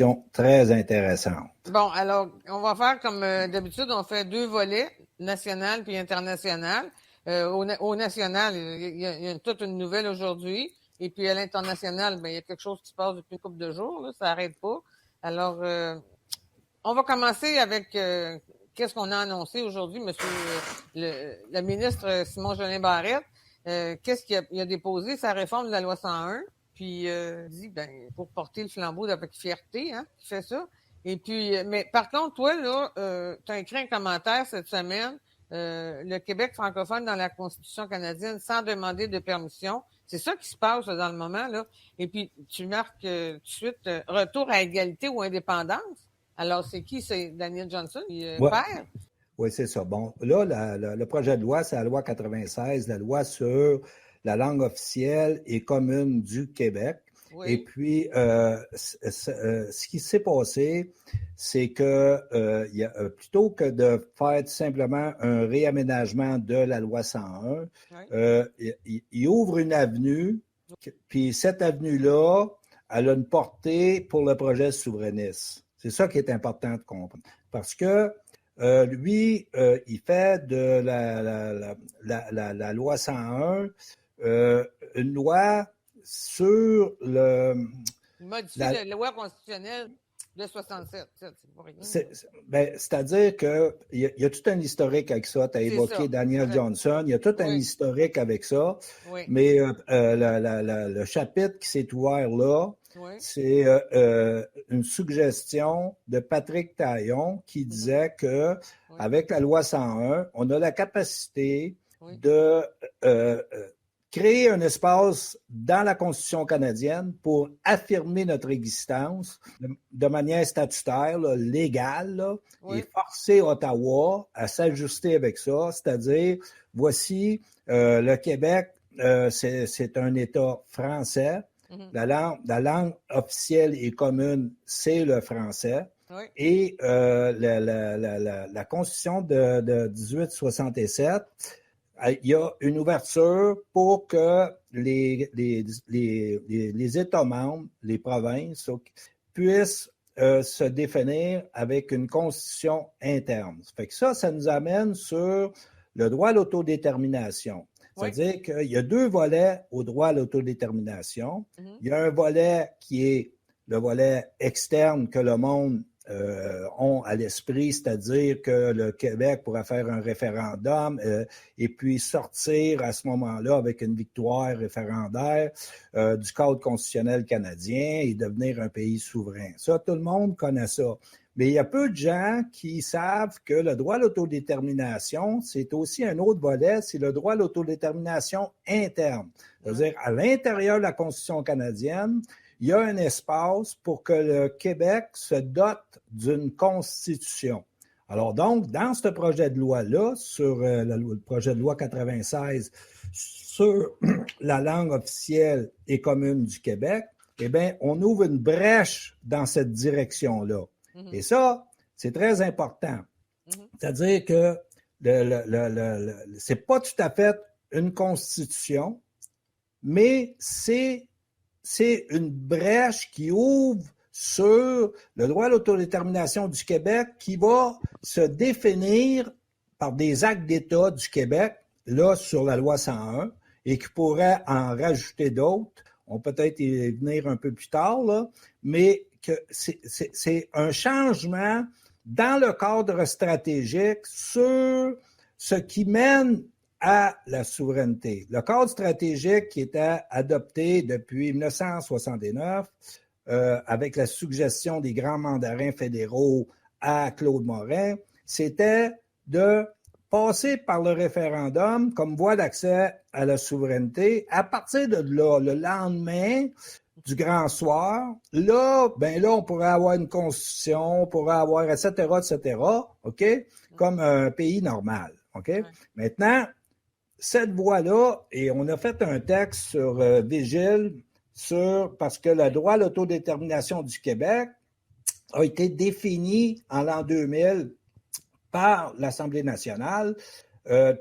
question très intéressante. Bon, alors, on va faire comme d'habitude, on fait 2 volets, national puis international. Au national, il y a toute une nouvelle aujourd'hui. Et puis à l'international, il y a quelque chose qui se passe depuis une couple de jours, là, ça n'arrête pas. Alors, on va commencer avec qu'est-ce qu'on a annoncé aujourd'hui, monsieur le ministre Simon-Jolin Barrette. Qu'est-ce qu'il a déposé? Sa réforme de la loi 101. Puis, dit, pour porter le flambeau avec fierté, hein, qui fait ça. Et puis, mais par contre, toi, là, tu as écrit un commentaire cette semaine, le Québec francophone dans la Constitution canadienne sans demander de permission. C'est ça qui se passe là, dans le moment, là. Et puis, tu marques tout de suite retour à égalité ou indépendance. Alors, c'est qui? C'est Daniel Johnson, père? Oui, c'est ça. Bon, là, le projet de loi, c'est la loi 96, la loi sur la langue officielle et commune du Québec. Oui. Et puis, ce qui s'est passé, c'est que plutôt que de faire simplement un réaménagement de la loi 101, oui. Il ouvre une avenue, puis cette avenue-là, elle a une portée pour le projet souverainiste. C'est ça qui est important de comprendre. Parce que lui, il fait de la loi 101 une loi sur le... Il modifie la loi constitutionnelle de 67. C'est pas rien. C'est-à-dire qu'il y a tout un historique avec ça. Tu as évoqué Daniel Johnson. Il y a tout un historique avec ça. Oui. Mais le chapitre qui s'est ouvert là, oui. C'est une suggestion de Patrick Taillon qui disait que avec la loi 101, on a la capacité de créer un espace dans la Constitution canadienne pour affirmer notre existence de manière statutaire, là, légale, là, et forcer Ottawa à s'ajuster avec ça, c'est-à-dire, voici, le Québec, c'est un État français. La langue officielle et commune, c'est le français. Oui. Et la Constitution de 1867, il y a une ouverture pour que les États membres, les provinces, puissent se définir avec une constitution interne. Ça fait que ça nous amène sur le droit à l'autodétermination. C'est-à-dire qu'il y a 2 volets au droit à l'autodétermination. Il y a un volet qui est le volet externe que le monde ont à l'esprit, c'est-à-dire que le Québec pourrait faire un référendum et puis sortir à ce moment-là avec une victoire référendaire du cadre constitutionnel canadien et devenir un pays souverain. Ça, tout le monde connaît ça. Mais il y a peu de gens qui savent que le droit à l'autodétermination, c'est aussi un autre volet, c'est le droit à l'autodétermination interne. C'est-à-dire, à l'intérieur de la Constitution canadienne, il y a un espace pour que le Québec se dote d'une constitution. Alors donc, dans ce projet de loi-là, sur le projet de loi 96 sur la langue officielle et commune du Québec, eh bien, on ouvre une brèche dans cette direction-là. Et ça, c'est très important. C'est-à-dire que c'est pas tout à fait une constitution, mais c'est une brèche qui ouvre sur le droit à l'autodétermination du Québec qui va se définir par des actes d'État du Québec, là, sur la loi 101, et qui pourrait en rajouter d'autres. On peut peut-être y venir un peu plus tard, là, mais que c'est un changement dans le cadre stratégique sur ce qui mène à la souveraineté. Le cadre stratégique qui était adopté depuis 1969 avec la suggestion des grands mandarins fédéraux à Claude Morin, c'était de passer par le référendum comme voie d'accès à la souveraineté. À partir de là, le lendemain du grand soir, là, on pourrait avoir une constitution, on pourrait avoir, etc., OK, comme un pays normal, OK? Ouais. Maintenant, cette voie-là, et on a fait un texte sur Vigile, parce que le droit à l'autodétermination du Québec a été défini en l'an 2000 par l'Assemblée nationale,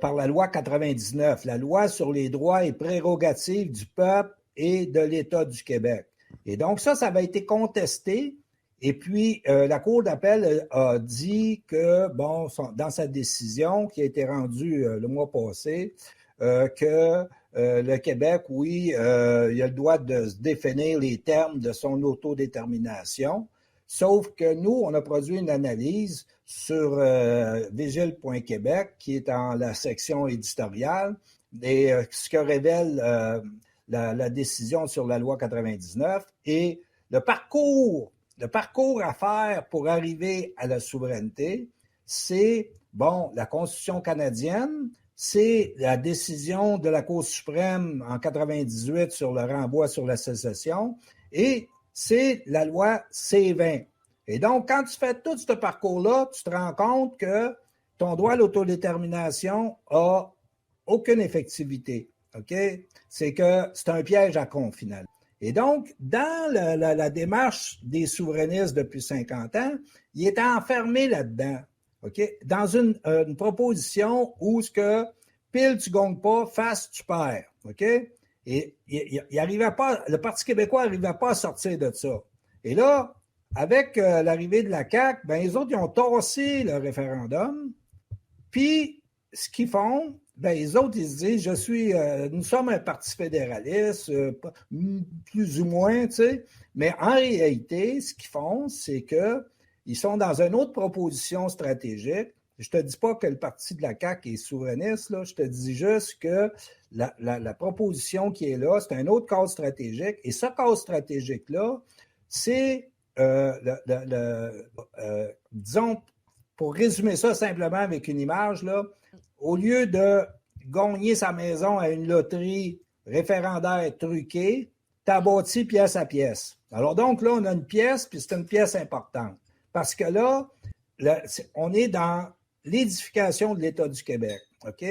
par la loi 99, la loi sur les droits et prérogatives du peuple et de l'État du Québec. Et donc ça avait été contesté Et puis, la Cour d'appel a dit que, bon, dans sa décision qui a été rendue le mois passé, que le Québec, oui, il a le droit de se définir les termes de son autodétermination, sauf que nous, on a produit une analyse sur Vigile.Québec, qui est dans la section éditoriale, et ce que révèle la décision sur la loi 99 et le parcours à faire pour arriver à la souveraineté, c'est, bon, la Constitution canadienne, c'est la décision de la Cour suprême en 98 sur le renvoi sur la sécession et c'est la loi C-20. Et donc, quand tu fais tout ce parcours-là, tu te rends compte que ton droit à l'autodétermination a aucune effectivité. OK? C'est que c'est un piège à con, finalement. Et donc, dans la démarche des souverainistes depuis 50 ans, il était enfermé là-dedans. OK? Dans une proposition où ce que pile tu gagnes pas, face tu perds. OK? Et il arrivait pas, le Parti québécois n'arrivait pas à sortir de ça. Et là, avec l'arrivée de la CAQ, ben les autres, ils ont tassé le référendum. Puis, ce qu'ils font, ben les autres, ils se disent, nous sommes un parti fédéraliste, plus ou moins, tu sais. Mais en réalité, ce qu'ils font, c'est qu'ils sont dans une autre proposition stratégique. Je ne te dis pas que le parti de la CAQ est souverainiste, là. Je te dis juste que la proposition qui est là, c'est un autre cadre stratégique. Et ce cadre stratégique-là, c'est, disons, pour résumer ça simplement avec une image, là, au lieu de gagner sa maison à une loterie référendaire truquée, t'as bâti pièce à pièce. Alors donc là, on a une pièce, puis c'est une pièce importante. Parce que là, on est dans l'édification de l'État du Québec. OK?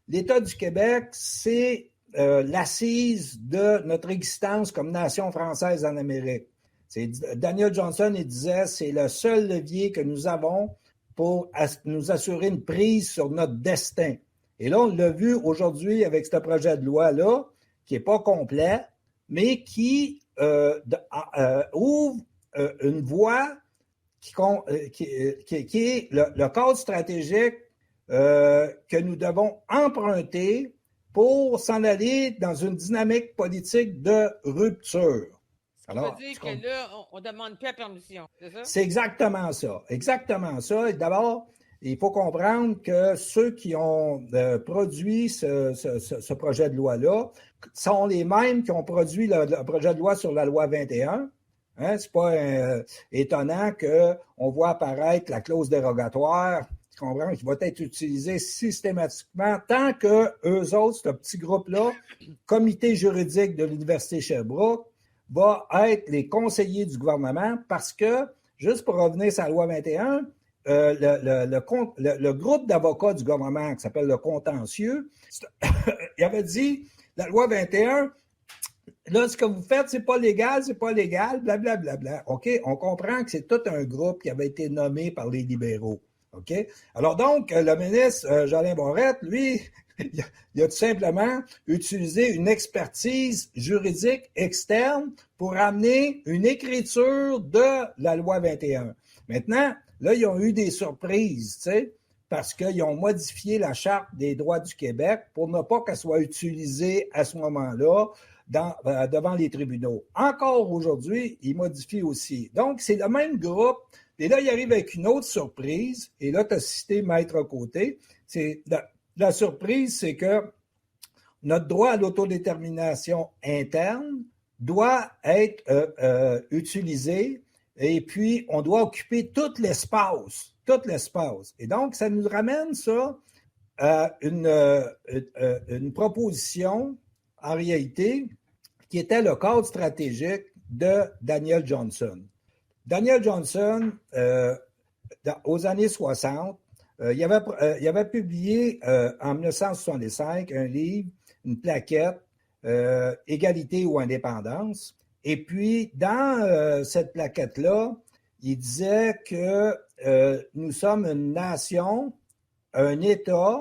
L'État du Québec, c'est l'assise de notre existence comme nation française en Amérique. Daniel Johnson, il disait, c'est le seul levier que nous avons pour nous assurer une prise sur notre destin. Et là, on l'a vu aujourd'hui avec ce projet de loi-là, qui n'est pas complet, mais qui ouvre une voie qui est le cadre stratégique que nous devons emprunter pour s'en aller dans une dynamique politique de rupture. Alors, ça veut dire que là, on ne demande plus la permission, c'est ça? C'est exactement ça. Exactement ça. Et d'abord, il faut comprendre que ceux qui ont produit ce projet de loi-là sont les mêmes qui ont produit le projet de loi sur la loi 21. Hein? C'est pas étonnant qu'on voit apparaître la clause dérogatoire, tu comprends, qui va être utilisée systématiquement tant que eux autres, ce petit groupe-là, comité juridique de l'Université Sherbrooke, va être les conseillers du gouvernement parce que, juste pour revenir sur la loi 21, le groupe d'avocats du gouvernement qui s'appelle le contentieux, il avait dit, la loi 21, là, ce que vous faites, c'est pas légal, blablabla. Bla. OK? On comprend que c'est tout un groupe qui avait été nommé par les libéraux. OK? Alors donc, le ministre Jolin Barrette, lui, il a tout simplement utilisé une expertise juridique externe pour amener une écriture de la loi 21. Maintenant, là, ils ont eu des surprises, tu sais, parce qu'ils ont modifié la Charte des droits du Québec pour ne pas qu'elle soit utilisée à ce moment-là devant les tribunaux. Encore aujourd'hui, ils modifient aussi. Donc, c'est le même groupe. Et là, il arrive avec une autre surprise. Et là, tu as cité Maître Côté. La surprise, c'est que notre droit à l'autodétermination interne doit être utilisé et puis on doit occuper tout l'espace. Et donc, ça nous ramène ça à une proposition, en réalité, qui était le cadre stratégique de Daniel Johnson. Daniel Johnson, aux années 60, il avait publié en 1965 un livre, une plaquette, Égalité ou indépendance. Et puis, dans cette plaquette-là, il disait que nous sommes une nation, un État,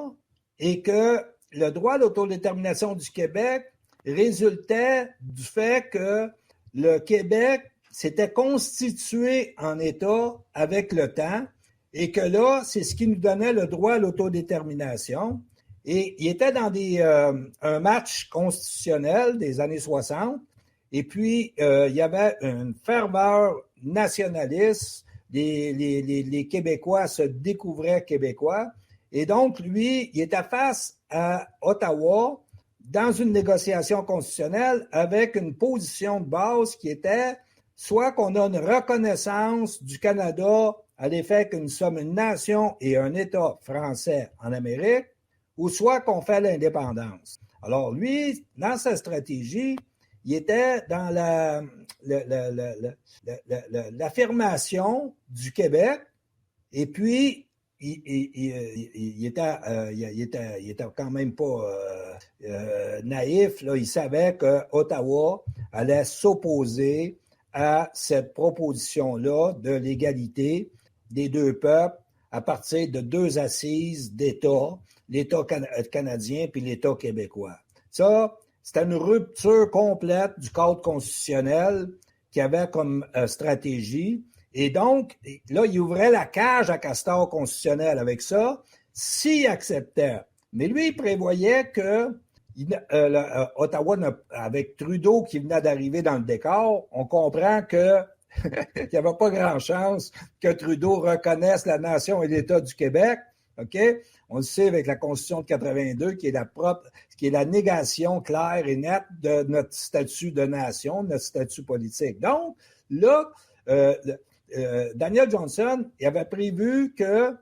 et que le droit à l'autodétermination du Québec résultait du fait que le Québec s'était constitué en État avec le temps et que là, c'est ce qui nous donnait le droit à l'autodétermination. Et il était dans un match constitutionnel des années 60. Et puis, il y avait une ferveur nationaliste. Les Québécois se découvraient Québécois. Et donc, lui, il était face à Ottawa dans une négociation constitutionnelle avec une position de base qui était soit qu'on a une reconnaissance du Canada à l'effet que nous sommes une nation et un État français en Amérique, ou soit qu'on fait l'indépendance. Alors, lui, dans sa stratégie, il était dans l'affirmation du Québec, et puis il était quand même pas naïf. Là. Il savait que Ottawa allait s'opposer à cette proposition-là de l'égalité des deux peuples à partir de deux assises d'État, l'État canadien puis l'État québécois. Ça, c'était une rupture complète du cadre constitutionnel qu'il avait comme stratégie. Et donc, là, il ouvrait la cage à castor constitutionnel avec ça, s'il acceptait. Mais lui, il prévoyait que Ottawa, avec Trudeau qui venait d'arriver dans le décor, on comprend que qu'il n'y avait pas grand chance que Trudeau reconnaisse la nation et l'État du Québec. OK? On le sait avec la Constitution de 82, qui est la négation claire et nette de notre statut de nation, de notre statut politique. Donc, là, Daniel Johnson, il avait prévu que,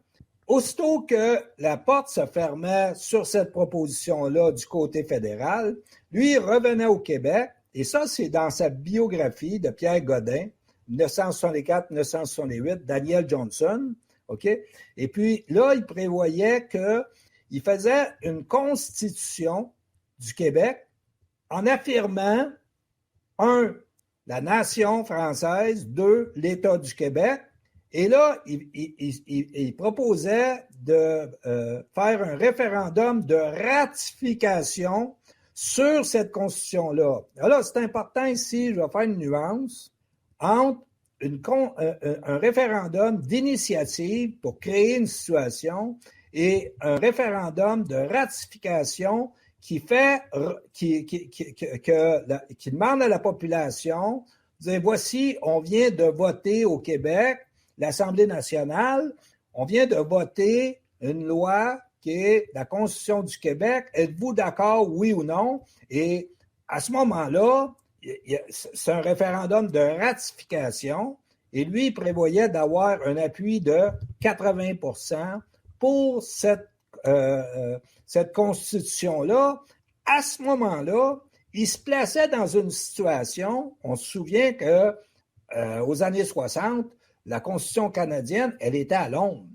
aussitôt que la porte se fermait sur cette proposition-là du côté fédéral, lui, il revenait au Québec, et ça, c'est dans sa biographie de Pierre Godin, 1964-1968, Daniel Johnson, OK? Et puis là, il prévoyait qu'il faisait une constitution du Québec en affirmant, 1, la nation française, 2, l'État du Québec. Et là, il proposait de faire un référendum de ratification sur cette constitution-là. Alors, c'est important ici, je vais faire une nuance entre un référendum d'initiative pour créer une situation et un référendum de ratification qui demande à la population de dire, voici, on vient de voter au Québec, l'Assemblée nationale, on vient de voter une loi qui est la Constitution du Québec. Êtes-vous d'accord, oui ou non? Et à ce moment-là, c'est un référendum de ratification et lui, il prévoyait d'avoir un appui de 80% pour cette constitution-là. À ce moment-là, il se plaçait dans une situation, on se souvient que aux années 60, la Constitution canadienne, elle était à Londres.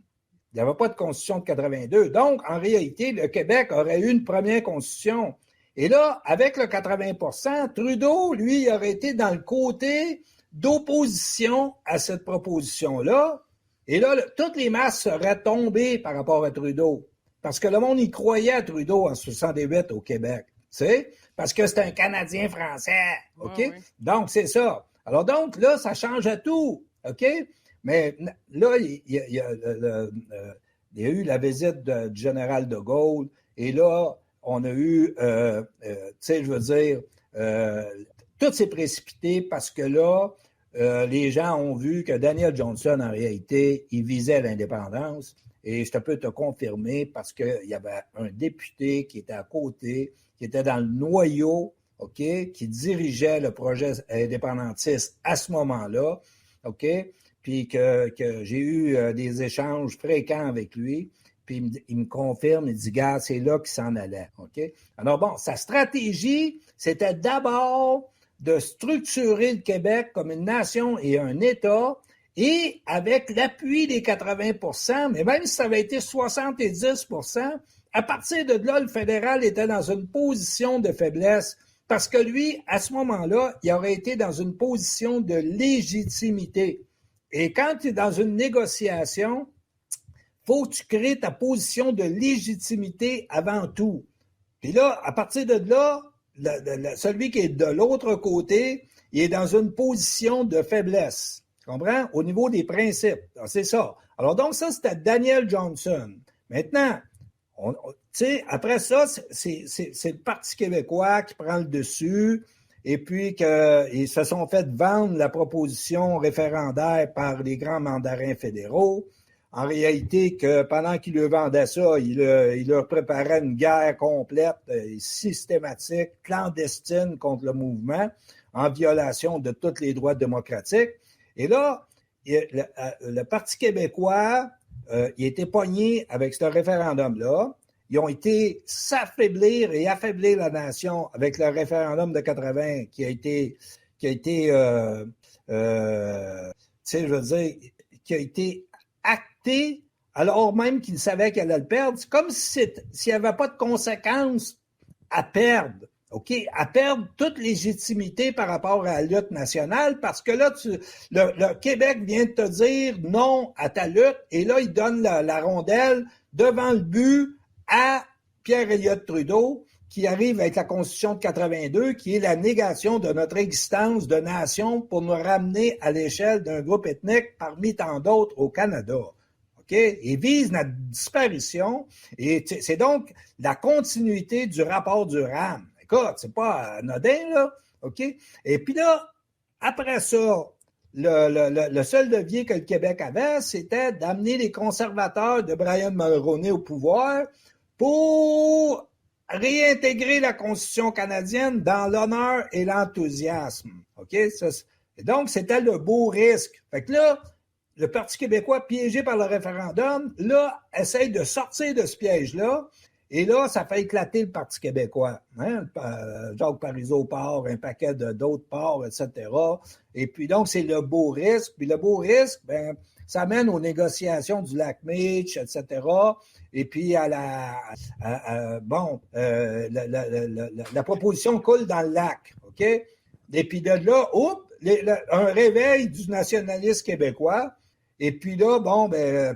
Il n'y avait pas de Constitution de 82. Donc, en réalité, le Québec aurait eu une première Constitution. Et là, avec le 80%, Trudeau, lui, il aurait été dans le côté d'opposition à cette proposition-là. Et là, toutes les masses seraient tombées par rapport à Trudeau. Parce que le monde y croyait à Trudeau en 68 au Québec. Tu sais? Parce que c'est un Canadien français. OK? Oui. Donc, c'est ça. Alors donc, là, ça change à tout. OK? Mais là, il y a eu la visite du général de Gaulle. Et là, on a eu, tu sais, je veux dire, tout s'est précipité parce que là, les gens ont vu que Daniel Johnson, en réalité, il visait l'indépendance. Et je peux te confirmer parce qu'il y avait un député qui était à côté, qui était dans le noyau, OK, qui dirigeait le projet indépendantiste à ce moment-là, OK, puis que j'ai eu des échanges fréquents avec lui. Puis il me confirme, il dit, gars, c'est là qu'il s'en allait. OK? Alors bon, sa stratégie, c'était d'abord de structurer le Québec comme une nation et un État, et avec l'appui des 80%, mais même si ça avait été 70%, à partir de là, le fédéral était dans une position de faiblesse, parce que lui, à ce moment-là, il aurait été dans une position de légitimité. Et quand tu es dans une négociation, faut que tu crées ta position de légitimité avant tout. Puis là, à partir de là, celui qui est de l'autre côté, il est dans une position de faiblesse. Tu comprends? Au niveau des principes. Alors, c'est ça. Alors, donc, ça, c'était Daniel Johnson. Maintenant, après ça, c'est le Parti québécois qui prend le dessus et puis qu'ils se sont fait vendre la proposition référendaire par les grands mandarins fédéraux. En réalité, que pendant qu'ils leur vendaient ça, ils leur préparaient une guerre complète, systématique, clandestine contre le mouvement, en violation de tous les droits démocratiques. Et là, le Parti québécois, il était pogné avec ce référendum-là. Ils ont été s'affaiblir et affaiblir la nation avec le référendum de 80 qui a été acté alors même qu'ils savaient qu'elle allait le perdre. C'est comme s'il n'y avait pas de conséquences à perdre. OK? À perdre toute légitimité par rapport à la lutte nationale parce que là, le Québec vient de te dire non à ta lutte et là, il donne la rondelle devant le but à Pierre Elliott Trudeau qui arrive avec la Constitution de 82 qui est la négation de notre existence de nation pour nous ramener à l'échelle d'un groupe ethnique parmi tant d'autres au Canada. OK? Et vise notre disparition et c'est donc la continuité du rapport Durham. Écoute, c'est pas anodin, là, OK? Et puis là, après ça, le seul levier que le Québec avait, c'était d'amener les conservateurs de Brian Mulroney au pouvoir pour réintégrer la Constitution canadienne dans l'honneur et l'enthousiasme, OK? Et donc, c'était le beau risque. Fait que là, le Parti québécois, piégé par le référendum, là, essaye de sortir de ce piège-là. Et là, ça fait éclater le Parti québécois. Hein? Jacques Parizeau part, un paquet d'autres parts, etc. Et puis donc, c'est le beau risque. Puis le beau risque, ben, ça mène aux négociations du lac Meech, etc. Et puis la proposition coule dans le lac. OK? Et puis de là, un réveil du nationalisme québécois. Et puis là,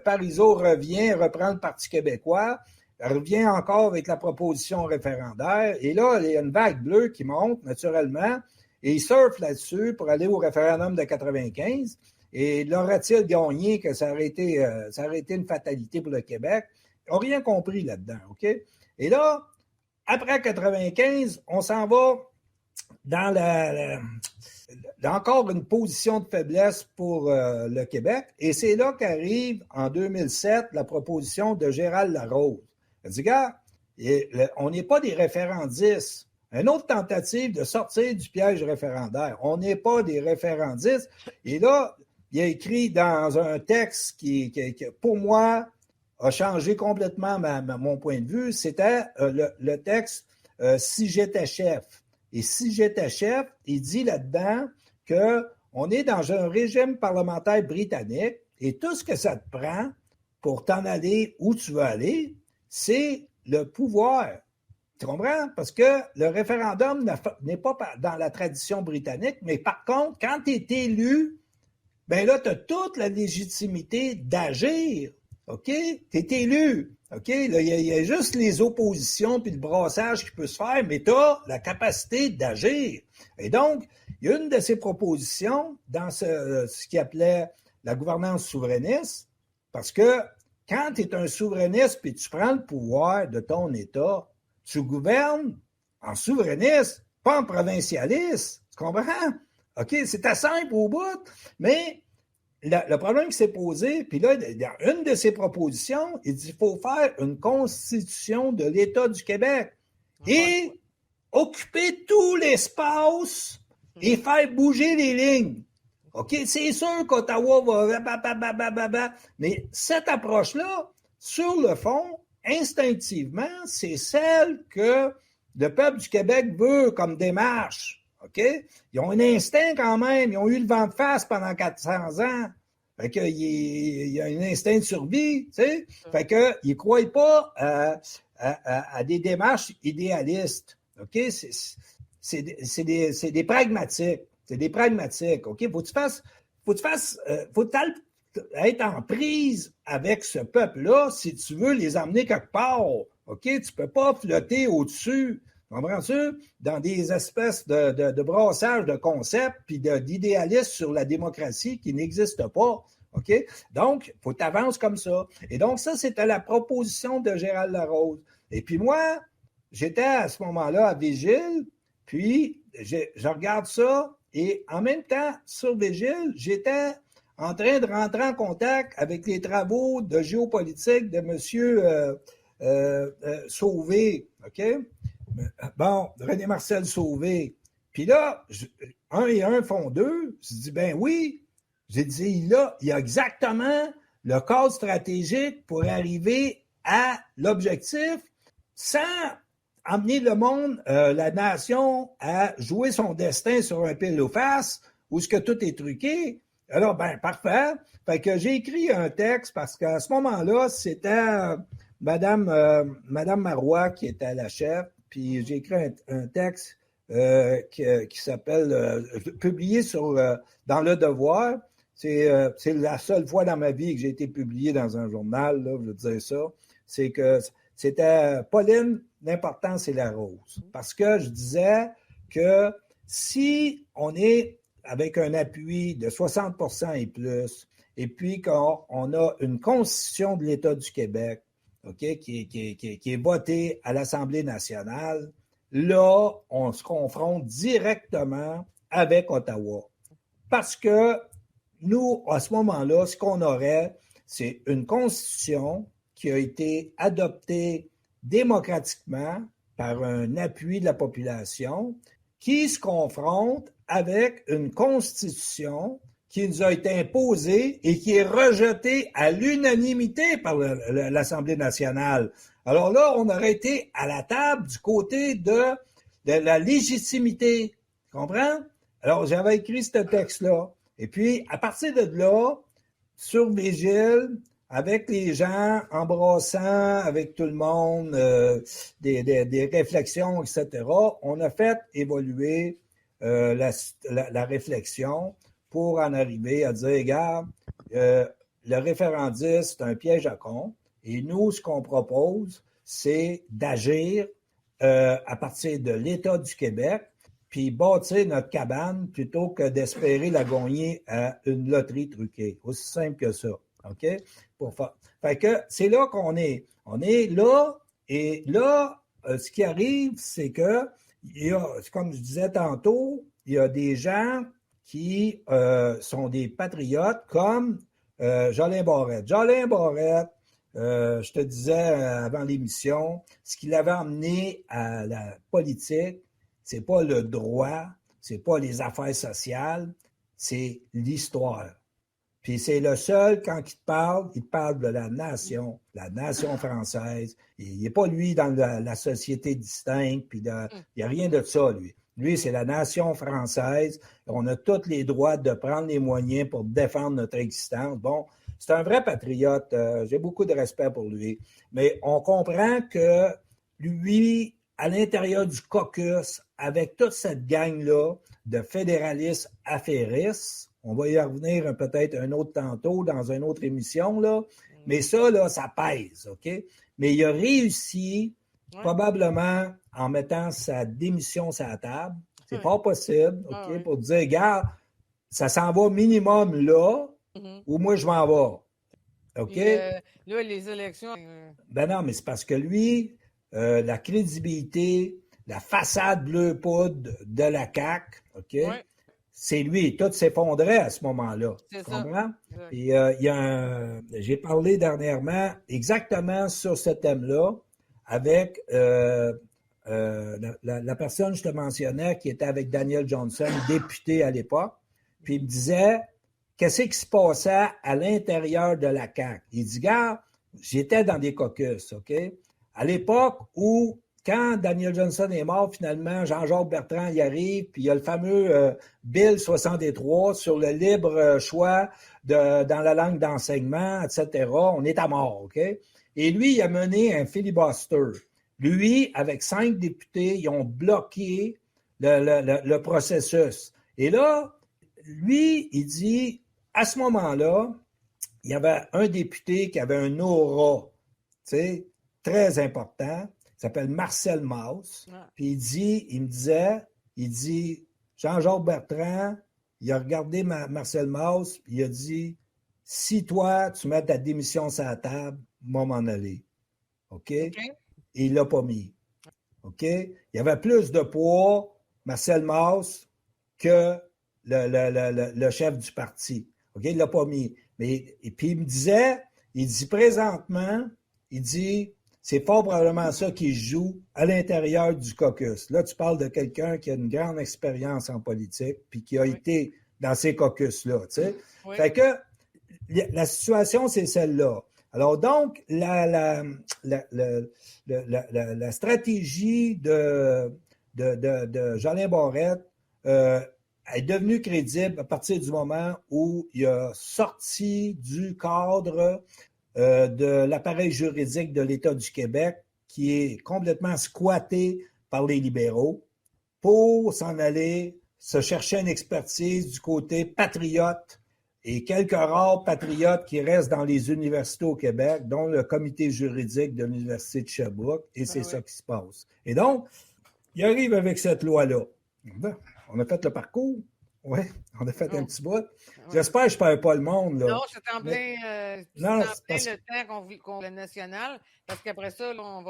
Parizeau reprend le Parti québécois. Revient encore avec la proposition référendaire. Et là, il y a une vague bleue qui monte, naturellement, et ils surfent là-dessus pour aller au référendum de 95. Et l'aurait-il gagné que ça aurait été une fatalité pour le Québec? Ils n'ont rien compris là-dedans, OK? Et là, après 95, on s'en va dans encore une position de faiblesse pour le Québec. Et c'est là qu'arrive, en 2007, la proposition de Gérald Larose. Elle dit, gars, on n'est pas des référendistes. Une autre tentative de sortir du piège référendaire. On n'est pas des référendistes. Et là, il a écrit dans un texte qui pour moi, a changé complètement mon point de vue. C'était le texte « Si j'étais chef ». Et « Si j'étais chef », il dit là-dedans qu'on est dans un régime parlementaire britannique et tout ce que ça te prend pour t'en aller où tu veux aller, c'est le pouvoir. Tu comprends? Parce que le référendum n'est pas dans la tradition britannique, mais par contre, quand tu es élu, ben là, tu as toute la légitimité d'agir. OK? Tu es élu. OK? Là, il y a juste les oppositions puis le brassage qui peut se faire, mais tu as la capacité d'agir. Et donc, il y a une de ces propositions dans ce qu'il appelait la gouvernance souverainiste, parce que quand tu es un souverainiste puis tu prends le pouvoir de ton État, tu gouvernes en souverainiste, pas en provincialiste. Tu comprends? OK? C'est assez simple au bout, mais le problème qui s'est posé, puis là, dans une de ses propositions, il dit qu'il faut faire une constitution de l'État du Québec et occuper tout l'espace et faire bouger les lignes. OK? C'est sûr qu'Ottawa va... Mais cette approche-là, sur le fond, instinctivement, c'est celle que le peuple du Québec veut comme démarche. OK? Ils ont un instinct quand même. Ils ont eu le vent de face pendant 400 ans. Fait qu'il y a un instinct de survie, tu sais. Fait qu'ils ne croient pas à des démarches idéalistes. OK? C'est des pragmatiques. C'est des pragmatiques. OK? Faut être en prise avec ce peuple-là si tu veux les emmener quelque part. OK? Tu peux pas flotter au-dessus. Comprends-tu? Dans des espèces de brassage de concepts puis d'idéalisme sur la démocratie qui n'existe pas. OK? Donc, il faut que tu avances comme ça. Et donc, ça, c'était la proposition de Gérald Larose. Et puis moi, j'étais à ce moment-là à Vigile, puis je regarde ça, et en même temps, sur Vigile, j'étais en train de rentrer en contact avec les travaux de géopolitique de M. Sauvé, OK? Bon, René-Marcel Sauvé. Puis là, 1 et 1 font 2. Je dis, ben oui. J'ai dit, là, il y a exactement le cadre stratégique pour arriver à l'objectif sans amener le monde, la nation, à jouer son destin sur un pile ou face où ce que tout est truqué. Alors, ben, parfait. Fait que j'ai écrit un texte parce qu'à ce moment-là, c'était Madame Marois qui était la chef. Puis j'ai écrit un texte qui s'appelle, publié dans Le Devoir. C'est la seule fois dans ma vie que j'ai été publié dans un journal, là, je veux dire ça. C'est que c'était Pauline, l'important, c'est la rose. Parce que je disais que si on est avec un appui de 60% et plus, et puis qu'on a une constitution de l'État du Québec, okay, qui est votée à l'Assemblée nationale, là, on se confronte directement avec Ottawa. Parce que nous, à ce moment-là, ce qu'on aurait, c'est une constitution qui a été adoptée démocratiquement par un appui de la population qui se confronte avec une constitution qui nous a été imposée et qui est rejetée à l'unanimité par l'Assemblée nationale. Alors là, on aurait été à la table du côté de la légitimité. Tu comprends? Alors, j'avais écrit ce texte-là. Et puis, à partir de là, sur Vigile, avec les gens, embrassant avec tout le monde, des réflexions, etc., on a fait évoluer la réflexion pour en arriver à dire, regarde, le référendum, c'est un piège à con, et nous, ce qu'on propose, c'est d'agir à partir de l'État du Québec, puis bâtir notre cabane plutôt que d'espérer la gagner à une loterie truquée. Aussi simple que ça. OK? Fait que c'est là qu'on est. On est là, et là, ce qui arrive, c'est que, comme je disais tantôt, il y a des gens qui sont des patriotes comme Jolin Barrette. Jolin Barrette, je te disais avant l'émission, ce qui l'avait emmené à la politique, c'est pas le droit, c'est pas les affaires sociales, c'est l'histoire. Puis c'est le seul, quand il te parle de la nation française. Il n'est pas, lui, dans la société distincte, puis il n'y a rien de ça, lui. Lui, c'est la nation française. On a tous les droits de prendre les moyens pour défendre notre existence. Bon, c'est un vrai patriote. J'ai beaucoup de respect pour lui. Mais on comprend que lui, à l'intérieur du caucus, avec toute cette gang-là de fédéralistes affairistes, on va y revenir peut-être un autre tantôt dans une autre émission, là. Mais ça, là, ça pèse, OK? Mais il a réussi, probablement, en mettant sa démission sur la table. C'est pas possible, OK? Pour dire, regarde, ça s'en va minimum là, ou moi, je m'en vais. OK? Puis, là, les élections... Ben non, mais c'est parce que lui, la crédibilité, la façade bleu poudre de la CAQ, OK? C'est lui. Tout s'effondrait à ce moment-là. Tu comprends? Puis, j'ai parlé dernièrement exactement sur ce thème-là avec la personne que je te mentionnais qui était avec Daniel Johnson, député à l'époque. Puis il me disait, qu'est-ce qui se passait à l'intérieur de la CAQ? Il dit, gars, j'étais dans des caucus, OK? À l'époque où, quand Daniel Johnson est mort, finalement, Jean-Jacques Bertrand y arrive, puis il y a le fameux Bill 63 sur le libre choix dans la langue d'enseignement, etc. On est à mort, OK? Et lui, il a mené un filibuster. Lui, avec 5 députés, ils ont bloqué le processus. Et là, lui, il dit, à ce moment-là, il y avait un député qui avait un aura, tu sais, très important. s'appelle Marcel Mauss. Puis il me dit, Jean-Jacques Bertrand, il a regardé Marcel Mauss, puis il a dit, si toi, tu mets ta démission sur la table, moi m'en aller. OK? Et il ne l'a pas mis. OK? Il y avait plus de poids, Marcel Mauss, que le chef du parti. OK? Il ne l'a pas mis. Et puis il dit présentement, c'est fort probablement ça qui joue à l'intérieur du caucus. Là, tu parles de quelqu'un qui a une grande expérience en politique puis qui a été dans ces caucus-là. Tu sais? Fait que la situation, c'est celle-là. Alors donc, la stratégie de Jeanlin Barrette est devenue crédible à partir du moment où il a sorti du cadre de l'appareil juridique de l'État du Québec, qui est complètement squatté par les libéraux, pour s'en aller se chercher une expertise du côté patriote et quelques rares patriotes qui restent dans les universités au Québec, dont le comité juridique de l'Université de Sherbrooke, et c'est ça qui se passe. Et donc, il arrive avec cette loi-là. On a fait le parcours. Oui, on a fait un petit bout. J'espère que je ne perds pas le monde. Là. Non, c'est en plein, le temps qu'on le national, parce qu'après ça, là, on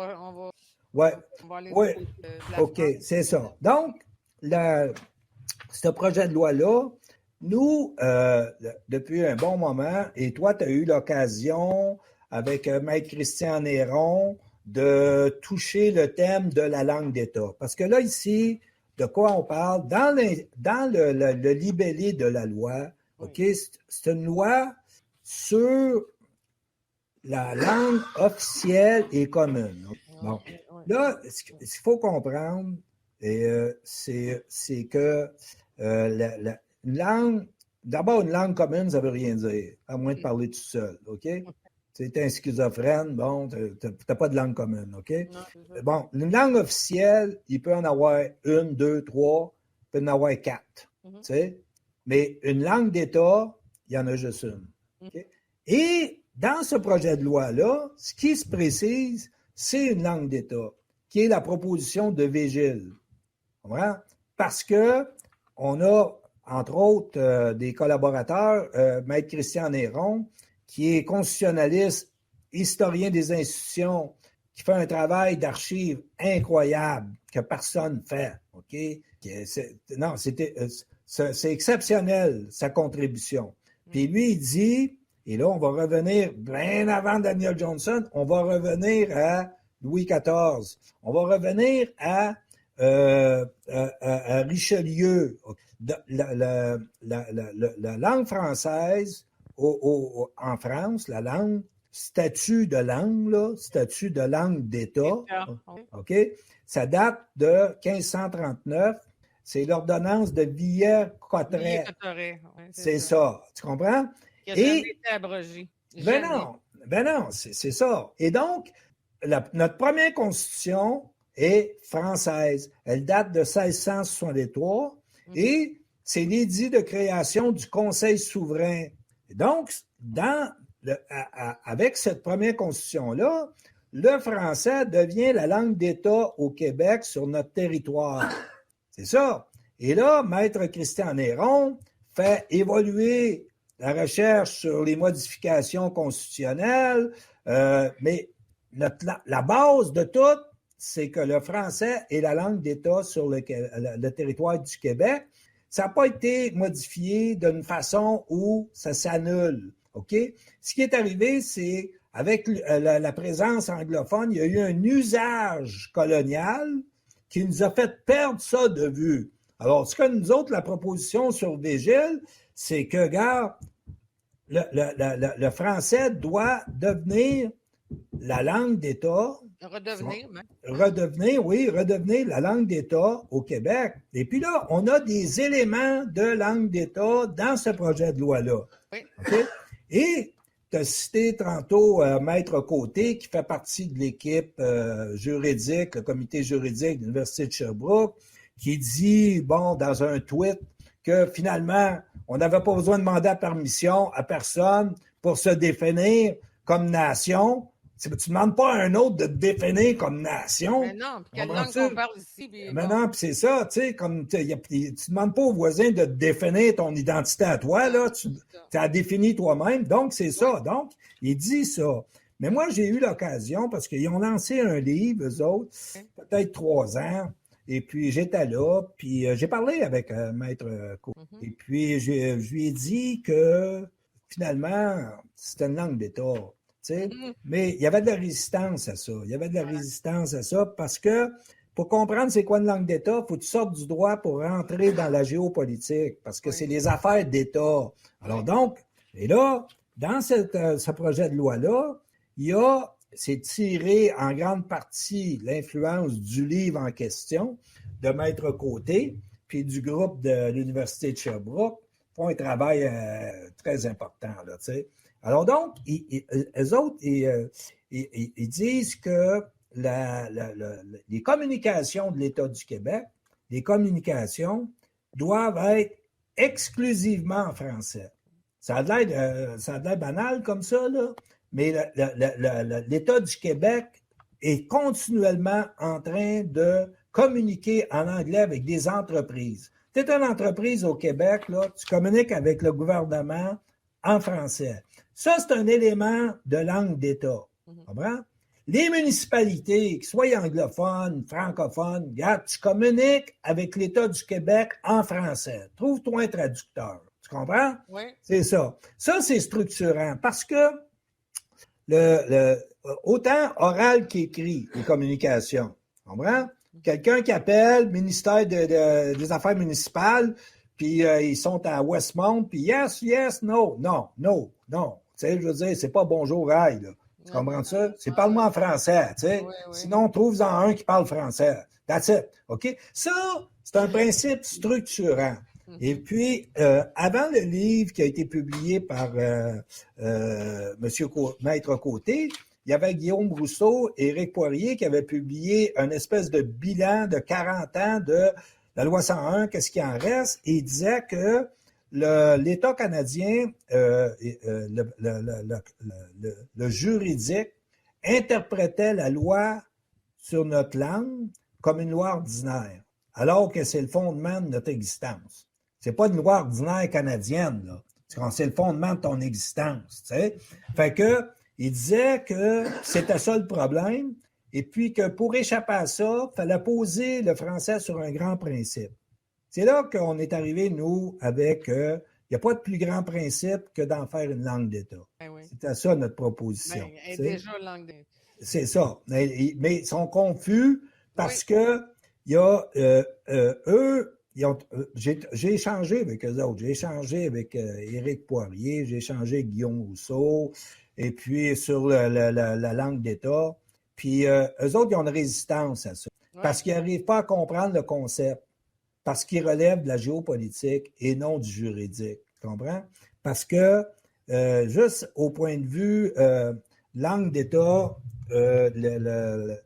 va aller OK, c'est ça. Donc, ce projet de loi-là, nous, depuis un bon moment, et toi, tu as eu l'occasion, avec Maître Christian Néron, de toucher le thème de la langue d'État. Parce que là, ici, de quoi on parle? Dans le libellé de la loi, OK, c'est une loi sur la langue officielle et commune. Bon. Là, ce qu'il faut comprendre, c'est que une langue, d'abord, une langue commune, ça ne veut rien dire, à moins de parler tout seul, OK? Tu es un schizophrène, bon, tu n'as pas de langue commune, OK? Bon, une langue officielle, il peut en avoir une, deux, trois, il peut en avoir quatre, tu sais? Mais une langue d'État, il y en a juste une. Okay? Et dans ce projet de loi-là, ce qui se précise, c'est une langue d'État, qui est la proposition de Végile. Parce que on a, entre autres, des collaborateurs, Maître Christian Néron, qui est constitutionnaliste, historien des institutions, qui fait un travail d'archives incroyable que personne ne fait. OK? C'est exceptionnel, sa contribution. Puis lui, il dit, et là, on va revenir bien avant Daniel Johnson, on va revenir à Louis XIV. On va revenir à Richelieu. La langue française, en France, la langue, statut de langue d'État, OK? Ça date de 1539. C'est l'ordonnance de Villers-Cotterêts. C'est ça. Tu comprends? Qui a jamais été abrogé. Ben non, c'est ça. Et donc, notre première constitution est française. Elle date de 1663 et c'est l'édit de création du Conseil souverain. Et donc, avec cette première constitution-là, le français devient la langue d'État au Québec sur notre territoire. C'est ça. Et là, Maître Christian Néron fait évoluer la recherche sur les modifications constitutionnelles, mais la base de tout, c'est que le français est la langue d'État sur le territoire du Québec. Ça n'a pas été modifié d'une façon où ça s'annule. OK? Ce qui est arrivé, c'est avec la présence anglophone, il y a eu un usage colonial qui nous a fait perdre ça de vue. Alors, ce que nous autres, la proposition sur Végile, c'est que, regarde, le français doit devenir la langue d'État. Redevenir la langue d'État au Québec. Et puis là, on a des éléments de langue d'État dans ce projet de loi-là. Oui. Okay? Et tu as cité tantôt Maître Côté, qui fait partie de l'équipe juridique, le comité juridique de l'Université de Sherbrooke, qui dit, dans un tweet, que finalement, on n'avait pas besoin de demander permission à personne pour se définir comme nation. Tu ne demandes pas à un autre de te définir comme nation. Mais non, puis quelle langue qu'on parle ici. Mais non, puis c'est ça, tu sais, comme tu ne demandes pas au voisin de te définir ton identité à toi, là, tu as défini toi-même, donc c'est ça. Donc, il dit ça. Mais moi, j'ai eu l'occasion, parce qu'ils ont lancé un livre, eux autres, peut-être 3 ans, et puis j'étais là, puis j'ai parlé avec Maître Côté, et puis je lui ai dit que, finalement, c'était une langue d'État. Mais il y avait de la résistance à ça. Il y avait de la résistance à ça parce que pour comprendre c'est quoi une langue d'État, il faut que tu sortes du droit pour rentrer dans la géopolitique parce que c'est les affaires d'État. Alors donc, et là, dans ce projet de loi-là, c'est tiré en grande partie l'influence du livre en question de Maître Côté puis du groupe de l'Université de Sherbrooke font un travail très important, là, tu sais. Alors donc, eux autres, ils disent que les communications de l'État du Québec, les communications doivent être exclusivement en français. Ça a l'air banal comme ça, là, mais l'État du Québec est continuellement en train de communiquer en anglais avec des entreprises. Tu es une entreprise au Québec, là, tu communiques avec le gouvernement en français. Ça, c'est un élément de langue d'État. Comprends? Les municipalités, qu'ils soient anglophones, francophones, regarde, tu communiques avec l'État du Québec en français. Trouve-toi un traducteur. Tu comprends? Oui. C'est ça. Ça, c'est structurant parce que autant oral qu'écrit, les communications. Tu comprends? Quelqu'un qui appelle ministère des Affaires municipales, puis ils sont à Westmount, puis yes, no. Tu sais, je veux dire, c'est pas bonjour, aïe, là. Tu comprends ça? C'est parle-moi en français, tu sais. Sinon, trouve-en un qui parle français. That's it, OK? Ça, c'est un principe structurant. Et puis, avant le livre qui a été publié par Maître Côté, il y avait Guillaume Rousseau et Éric Poirier qui avaient publié une espèce de bilan de 40 ans de la loi 101, qu'est-ce qui en reste, et il disait que l'État canadien, le juridique, interprétait la loi sur notre langue comme une loi ordinaire, alors que c'est le fondement de notre existence. C'est pas une loi ordinaire canadienne, là. C'est le fondement de ton existence, tu sais. Fait que, il disait que c'était ça le problème, et puis que pour échapper à ça, il fallait poser le français sur un grand principe. C'est là qu'on est arrivé, nous, avec il n'y a pas de plus grand principe que d'en faire une langue d'État. Ben oui. C'était ça notre proposition. Ben, elle est déjà langue d'État. C'est ça. Mais ils sont confus parce que il y a eux, j'ai échangé avec eux autres. J'ai échangé avec Éric Poirier, j'ai échangé avec Guillaume Rousseau, et puis sur la langue d'État. Puis eux autres, ils ont une résistance à ça. Parce qu'ils n'arrivent pas à comprendre le concept. Parce qu'il relève de la géopolitique et non du juridique. Tu comprends? Parce que, juste au point de vue langue d'État, la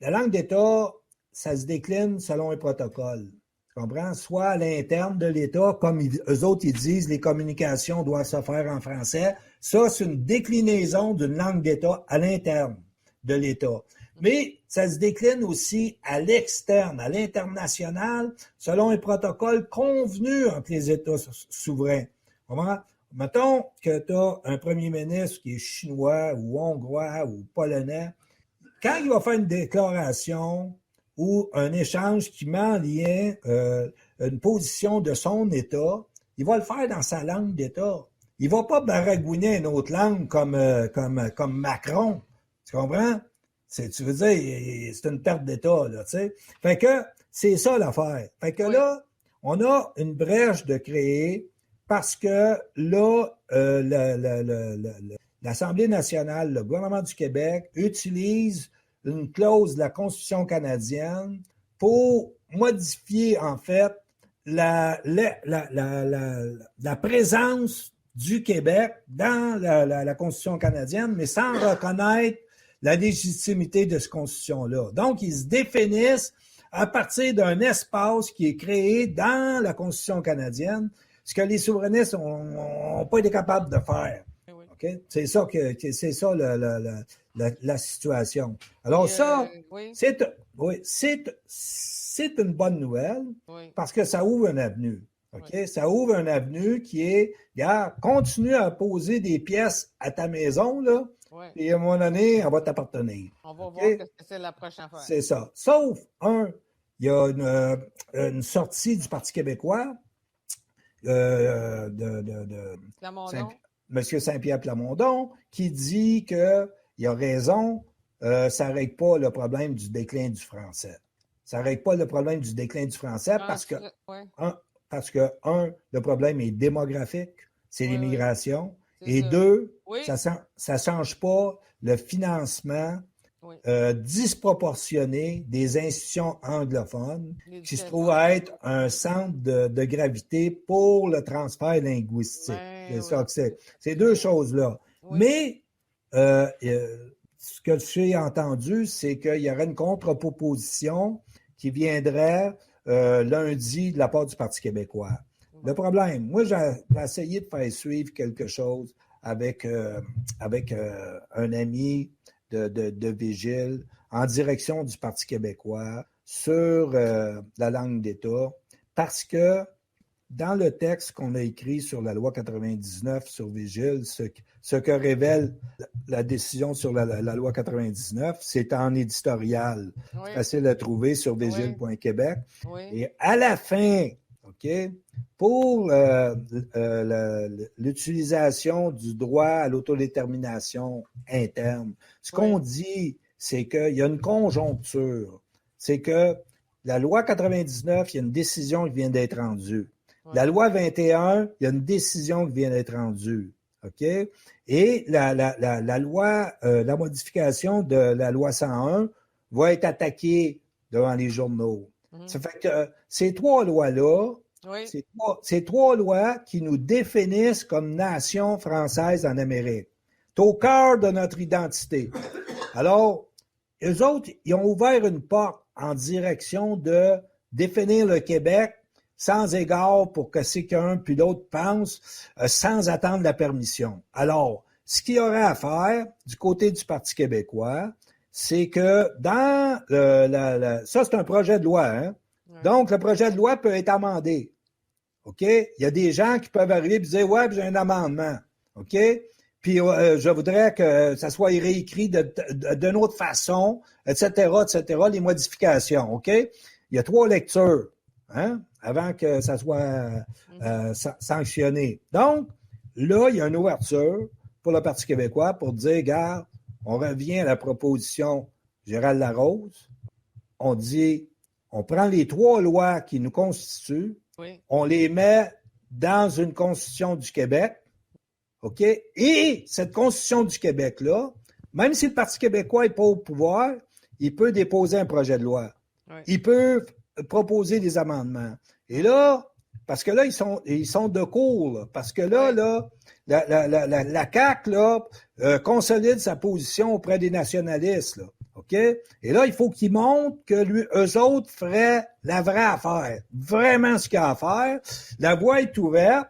langue d'État, ça se décline selon un protocole. Tu comprends? Soit à l'interne de l'État, comme eux autres, ils disent, les communications doivent se faire en français. Ça, c'est une déclinaison d'une langue d'État à l'interne de l'État. Mais ça se décline aussi à l'externe, à l'international, selon un protocole convenu entre les États souverains. Mettons que tu as un premier ministre qui est chinois ou hongrois ou polonais. Quand il va faire une déclaration ou un échange qui met en lien une position de son État, il va le faire dans sa langue d'État. Il ne va pas baragouiner une autre langue comme Macron. Tu comprends? Tu veux dire, c'est une perte d'État, là, tu sais. Fait que c'est ça l'affaire. Fait que là, on a une brèche de créer parce que là, l'Assemblée nationale, le gouvernement du Québec utilise une clause de la Constitution canadienne pour modifier, en fait, la présence du Québec dans la Constitution canadienne, mais sans reconnaître la légitimité de cette Constitution-là. Donc, ils se définissent à partir d'un espace qui est créé dans la Constitution canadienne, ce que les souverainistes n'ont pas été capables de faire. OK? C'est ça la situation. Alors ça, c'est une bonne nouvelle parce que ça ouvre une avenue. OK? Oui. Ça ouvre une avenue qui est, regarde, continue à poser des pièces à ta maison, là, et à un moment donné, elle va t'appartenir. On va voir ce que c'est la prochaine fois. C'est ça. Sauf, il y a une sortie du Parti québécois de M. Saint-Pierre Plamondon qui dit qu'il a raison, ça ne règle pas le problème du déclin du français. Ça ne règle pas le problème du déclin du français parce que, le problème est démographique, c'est l'immigration. Et ça. Deux, ça ne change pas le financement disproportionné des institutions anglophones qui se trouvent à être un centre de gravité pour le transfert linguistique. C'est ça que c'est. Ces deux choses-là. Mais ce que j'ai entendu, c'est qu'il y aurait une contre-proposition qui viendrait lundi de la part du Parti québécois. Le problème, moi, j'ai essayé de faire suivre quelque chose avec un ami de Vigile en direction du Parti québécois sur la langue d'État parce que dans le texte qu'on a écrit sur la loi 99 sur Vigile, ce que révèle la décision sur la loi 99, c'est en éditorial. C'est facile à trouver sur vigile.québec. Et à la fin, OK, pour l'utilisation du droit à l'autodétermination interne, ce qu'on dit, c'est qu'il y a une conjoncture. C'est que la loi 99, il y a une décision qui vient d'être rendue. La loi 21, il y a une décision qui vient d'être rendue. OK? Et la loi, la modification de la loi 101 va être attaquée devant les journaux. Ça fait que ces trois lois-là, ces trois lois qui nous définissent comme nation française en Amérique. C'est au cœur de notre identité. Alors, eux autres, ils ont ouvert une porte en direction de définir le Québec sans égard pour que c'est qu'un puis l'autre pense, sans attendre la permission. Alors, ce qu'il y aurait à faire du côté du Parti québécois, c'est que dans ça, c'est un projet de loi, hein? Donc, le projet de loi peut être amendé. OK? Il y a des gens qui peuvent arriver et dire « Ouais, j'ai un amendement. » OK? Puis, je voudrais que ça soit réécrit d'une autre façon, etc., les modifications. OK? Il y a 3 lectures, hein? Avant que ça soit sanctionné. Donc, là, il y a une ouverture pour le Parti québécois pour dire, regarde, on revient à la proposition Gérald Larose. On dit, on prend les 3 lois qui nous constituent, on les met dans une constitution du Québec, OK? Et cette constitution du Québec-là, même si le Parti québécois n'est pas au pouvoir, il peut déposer un projet de loi. Il peut proposer des amendements. Et là, parce que là, ils sont de court, là, parce que là, la CAQ, là, consolide sa position auprès des nationalistes, là. OK? Et là, il faut qu'ils montrent que eux autres feraient la vraie affaire. Vraiment ce qu'il y a à faire. La voie est ouverte.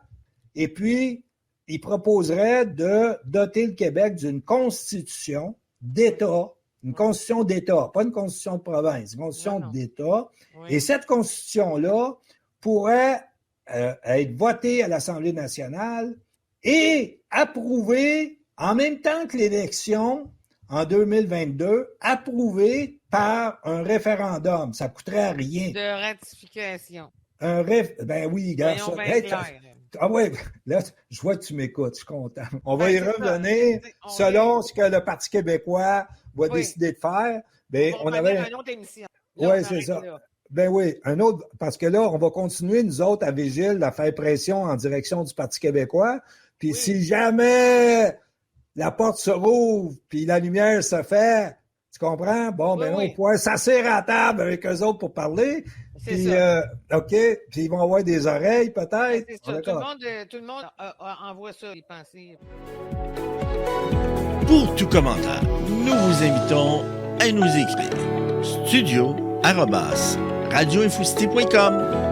Et puis, ils proposeraient de doter le Québec d'une constitution d'État. Une constitution d'État. Pas une constitution de province. Une constitution d'État. Et cette constitution-là pourrait être votée à l'Assemblée nationale et approuvée en même temps que l'élection en 2022, approuvée par un référendum. Ça ne coûterait rien. De ratification. Ben oui, gars. Ah ouais, là, je vois que tu m'écoutes, je suis content. On va y revenir selon ce que le Parti québécois va décider de faire. Ben, on avait une autre émission. Oui, c'est ça. Ben oui, un autre, parce que là, on va continuer, nous autres, à Vigile, à faire pression en direction du Parti québécois. Puis si jamais la porte se rouvre, puis la lumière se fait, tu comprends? Bon, ben on pourrait s'asseoir à table avec eux autres pour parler. Puis, OK, puis ils vont avoir des oreilles, peut-être. C'est ça. Tout le monde envoie ça, les pensées. Pour tout commentaire, nous vous invitons à nous écrire. studio@radioinfocité.com